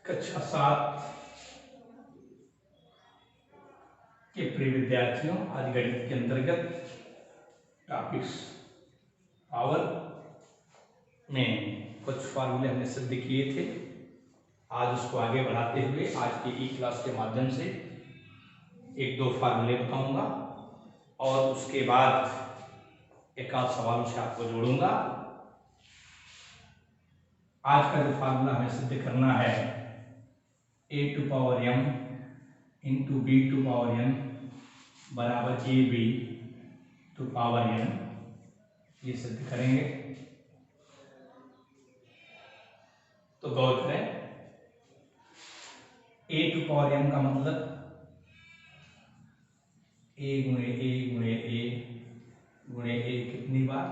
कक्षा 7 के प्रिय विद्यार्थियों, आज गणित के अंतर्गत टॉपिक्स पावर में कुछ फार्मूले हमने सिद्ध किए थे। आज उसको आगे बढ़ाते हुए आज की ई क्लास के माध्यम से एक दो फार्मूले बताऊंगा और उसके बाद एक आध सवालों से आपको जोड़ूंगा। आज का जो फार्मूला हमें सिद्ध करना है a to power m into B to power n बराबर A B to power n, ये सिद्ध करेंगे। तो गौर करें, a टू पावर m का मतलब a गुणे a गुणे a गुणे a कितनी बार,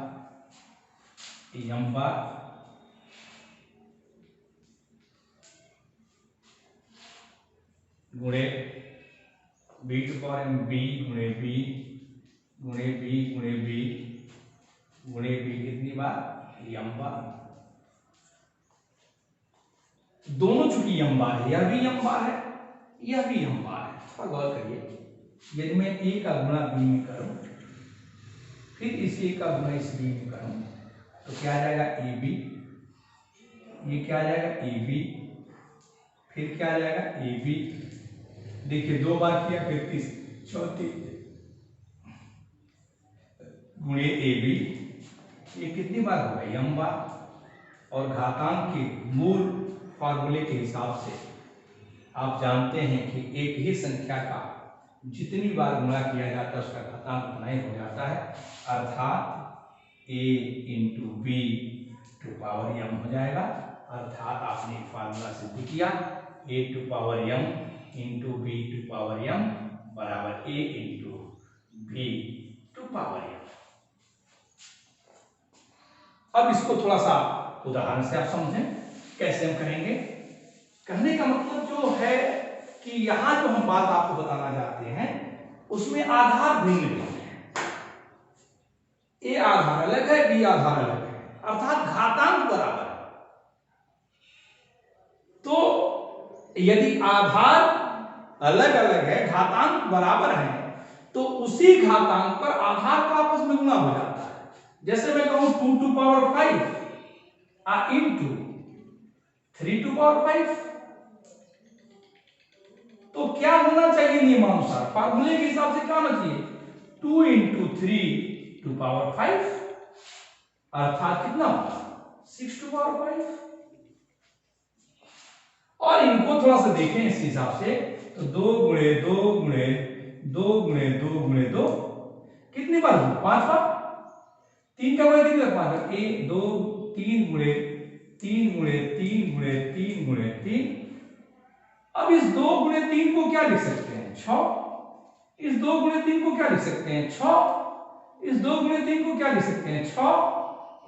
m बार, गुणे b to power m b गुणे b गुणे b गुणे b गुणे b कितनी बार, m बार। दोनों चूंकि m बार है, यह भी m बार है, यह भी m बार है। थोड़ा गौर करिए, यदि मैं a का गुणा b में करूं, फिर इस a का गुणा इस b में करूं, तो क्या आ जाएगा ए बी, ये क्या आ जाएगा ए बी, फिर क्या आ जाएगा ए बी। देखिए दो बार किया, फिर चौथी गुणे ए बी, ये कितनी बार होगा, m बार। और घातांक के मूल फार्मूले के हिसाब से आप जानते हैं कि एक ही संख्या का जितनी बार गुणा किया जाता है उसका घातांक उतना ही हो जाता है, अर्थात a into B to power m हो जाएगा। अर्थात आपने फार्मूला सिद्ध किया, a to power m into B to power m बराबर a into B to power m। अब इसको थोड़ा सा उदाहरण से आप समझें कैसे हम करेंगे। कहने का मतलब जो है कि यहां जो हम बात आपको बताना चाहते हैं उसमें आधार भिन्न भिन्न है। ए आधार अलग है, बी आधार अलग है, अर्थात घातांक बराबर है। तो यदि आधार अलग अलग है, घातांक बराबर है, तो उसी घातांक पर आधार का आपस में गुणा हो जाता है। जैसे मैं कहूं 2 to power 5 into 3 to power 5, तो क्या होना चाहिए नियमानुसार, फार्मूले के हिसाब से क्या होना चाहिए, 2 इंटू 3 टू पावर 5, अर्थात कितना होगा 6 टू पावर 5। और इनको थोड़ा सा देखें इस हिसाब से, तो 2 गुणे 2 गुणे 2 गुणे 2 गुणे 2 कितनी बार हुआ, 5 बार। 3 का गुणे 3 बार, 5 बार, 1 2 3 गुणे 3 गुणे 3 गुणे 3 गुणे 3। अब इस 2 गुणे 3 को क्या लिख सकते हैं, 6। इस 2 गुणे 3 को क्या लिख सकते हैं, 6। इस 2 गुणे 3 को क्या लिख सकते हैं, 6।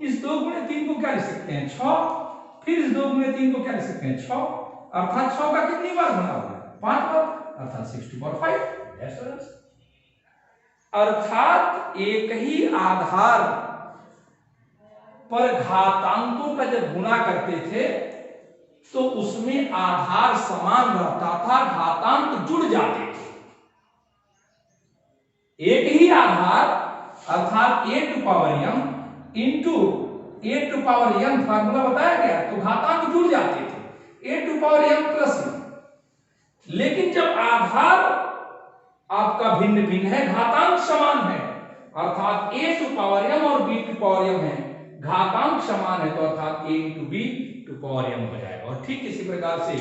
इस 2 गुणे 3 को क्या लिख सकते हैं, 6। फिर इस 2 गुणे 3 को क्या लिख सकते हैं, 6। अर्थात 6 का कितनी बार गुणा होगा, 5 बार, अर्थात 6 टू पावर 5। अर्थात एक ही आधार पर घातांकों का जब गुणा करते थे तो उसमें आधार समान रहता था, घातांक जुड़ जाते थे। एक ही आधार अर्थात a to power m into a to power m formula बताया गया, तो घातांक जुड़ जाते थे, a to power m plus m। लेकिन जब आधार आपका भिन्न भिन्न है, घातांक समान है, अर्थात a टू पावर m और b टू पावर m है, घातांक समान है, तो अर्थात a into B to power m हो जाएगा। और ठीक इसी प्रकार से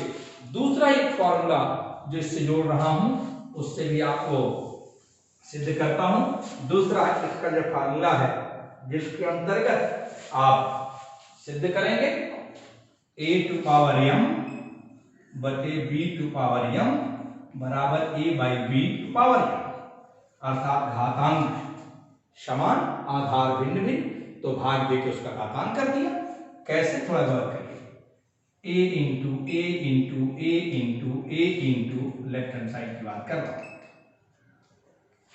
दूसरा एक फॉर्मूला जो इससे जोड़ रहा हूं उससे भी आपको सिद्ध करता हूं। दूसरा इसका जो फार्मूला है जिसके अंतर्गत आप सिद्ध करेंगे a टू पावर m बटे b टू पावर m बराबर a by B to power m, अर्थात घातांक समान, आधार भिन्न भिन्न, तो भाग देके उसका घातांक कर दिया। कैसे, थोड़ा गौर करिए, a into A into A into A into left hand side की बात कर रहा हूं,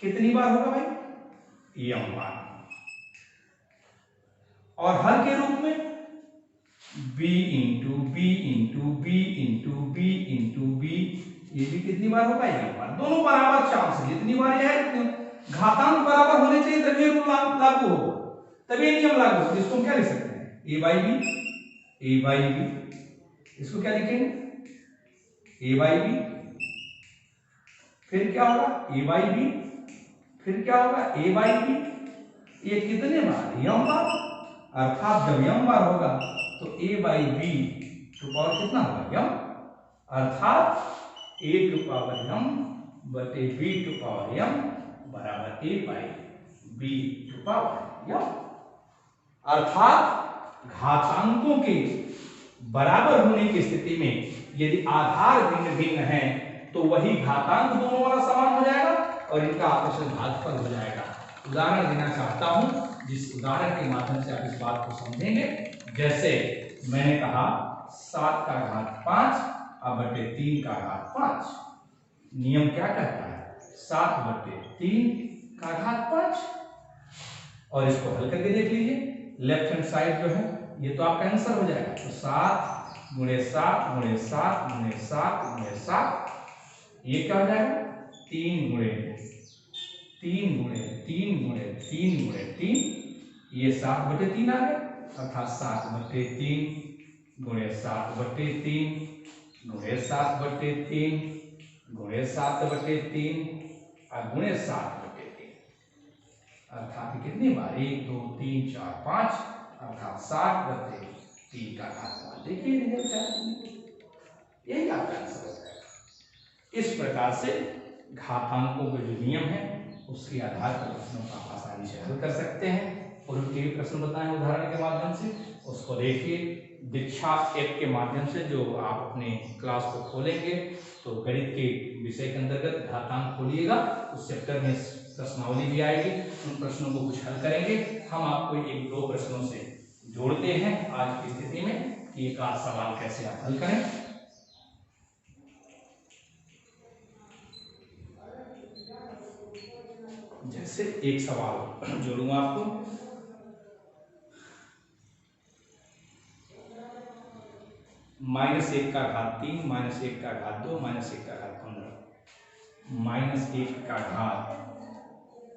कितनी बार होगा भाई, m बार। और हर के रूप में B into B into B into B into B, ये भी कितनी बार होगा, एक बार। दोनों बराबर चांस है, जितनी बार यह है घातांक बराबर होने चाहिए तभी रूल लागू होगा, तभी नियम लागू होगा। इसको हम क्या लिख सकते हैं, ए बाई बी, इसको क्या लिखेंगे, ए बाई बी, फिर क्या होगा ए बाई बी, फिर क्या होगा ए बाई बी, ये कितने बार, यम बार, अर्थात जब यम बार होगा तो ए बाई बी टू पावर कितना होगा, यम, अर्थात ए टू पावर यम बटे बी टू पावर यम बराबर ए बाई बी टू पावर यम। अर्थात घातांकों के बराबर होने की स्थिति में यदि आधार भिन्न भिन्न है तो वही घातांक दोनों वाला समान हो जाएगा और इनका आपस में भागफल हो जाएगा। उदाहरण देना चाहता हूं जिस उदाहरण के माध्यम से आप इस बात को समझेंगे। जैसे मैंने कहा 7 का घात 5 अब बटे 3 का घात 5, नियम क्या कहता है, 7 बटे 3 का घात 5, और इसको हल करके देख लीजिए, लेफ्ट हैंड साइड जो है ये तो आपका आंसर हो जाएगा, तो 7 गुणे 7 गुणे 7 गुणे 7 गुणे 7, ये क्या हो जाएगा 3 गुणे 3 गुणे 3 गुणे 3 गुणे 3, ये 7 बटे 3 आ गया, अर्थात 7 बटे 3 गुणे 7 बटे 3 गुणे 7 बटे 3 गुणे 7 बटे 3 और गुणे 7 बटे 3, अर्थात कितनी बार 1 2 3 4 5, अर्थात 7 बटे 3 का घात 5। देखिए यही आपका आंसर हो जाएगा। इस प्रकार से घातांकों के जो नियम है उसके आधार पर प्रश्नों को आप आसानी से हल कर सकते हैं। और उनके भी प्रश्न बताएं उदाहरण के माध्यम से, उसको देखिए। दीक्षा ऐप के माध्यम से जो आप अपने क्लास को खोलेंगे तो गणित के विषय के अंतर्गत घातांक खोलिएगा, उस चैप्टर में प्रश्नावली भी आएगी, उन प्रश्नों को कुछ हल करेंगे। हम आपको 1-2 प्रश्नों से जोड़ते हैं आज की स्थिति में कि एक आध सवाल कैसे आप हल करें। जैसे एक सवाल जोड़ूंगा आपको, -1 का घात 3 -1 का घात 2 -1 का घात 15, -1 का घात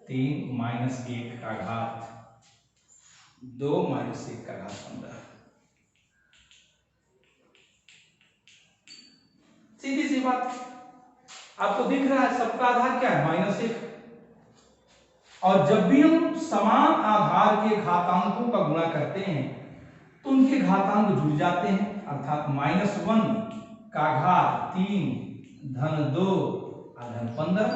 3 -1 का घात 2 -1 का घात 15। सीधी सी बात, आपको दिख रहा है सबका आधार क्या है, -1, और जब भी हम समान आधार के घातांकों का गुणा करते हैं तो उनके घातांक जुड़ जाते हैं, अर्थात -1 का घात 3 धन 2 धन 15,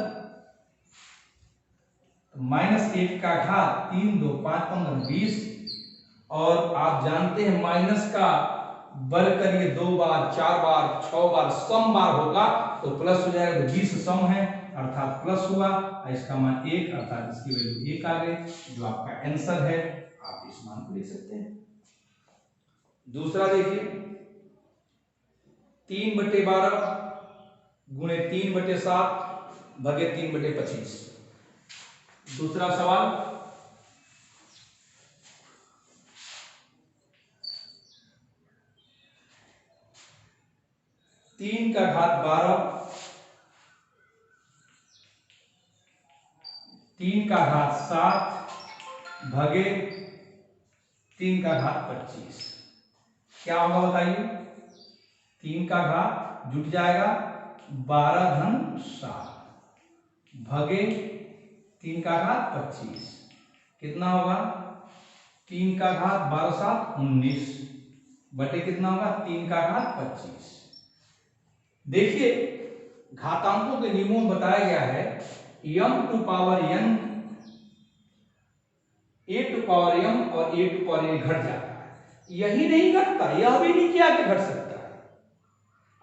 -1 का घात 3 2 5 15 20, और आप जानते हैं माइनस का बल करिए 2 बार 4 बार 6 बार सम बार होगा तो प्लस हो जाएगा, तो 20 सम है अर्थात प्लस हुआ, इसका मान 1 अर्थात इसकी वैल्यू 1 आ गई, जो आपका आंसर है। आप इस मान को लिख सकते हैं। दूसरा देखिए, 3/12 गुणे 3/7 भगे 3/25। दूसरा सवाल, तीन का घात 12 3 का घात 7 भगे 3 का घात 25, क्या होगा बताइए। 3 का घात जुट जाएगा 12 धन 7 भगे 3 का घात 25, कितना होगा 3 का घात 12 7 19 बटे कितना होगा 3 का घात 25। देखिए घातांकों के नियमों में बताया गया है m to power n, a to power m और a टू पावर n घट जाता है, यही नहीं घटता, यह भी नहीं किया कि घट सकता है,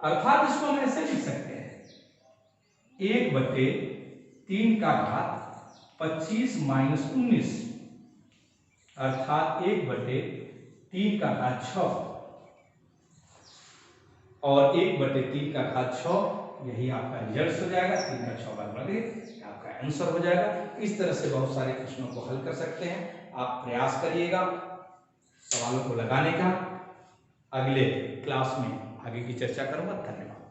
अर्थात इसको हम ऐसे लिख सकते हैं 1/3 का घात 25 माइनस 19, अर्थात 1/3 का घात 6 और 1/3 का घात 6, यही आपका रिजल्ट हो जाएगा। 3 का 6 बार बढ़े आपका आंसर हो जाएगा। इस तरह से बहुत सारे प्रश्नों को हल कर सकते हैं। आप प्रयास करिएगा सवालों को लगाने का। अगले क्लास में आगे की चर्चा करूंगा। धन्यवाद।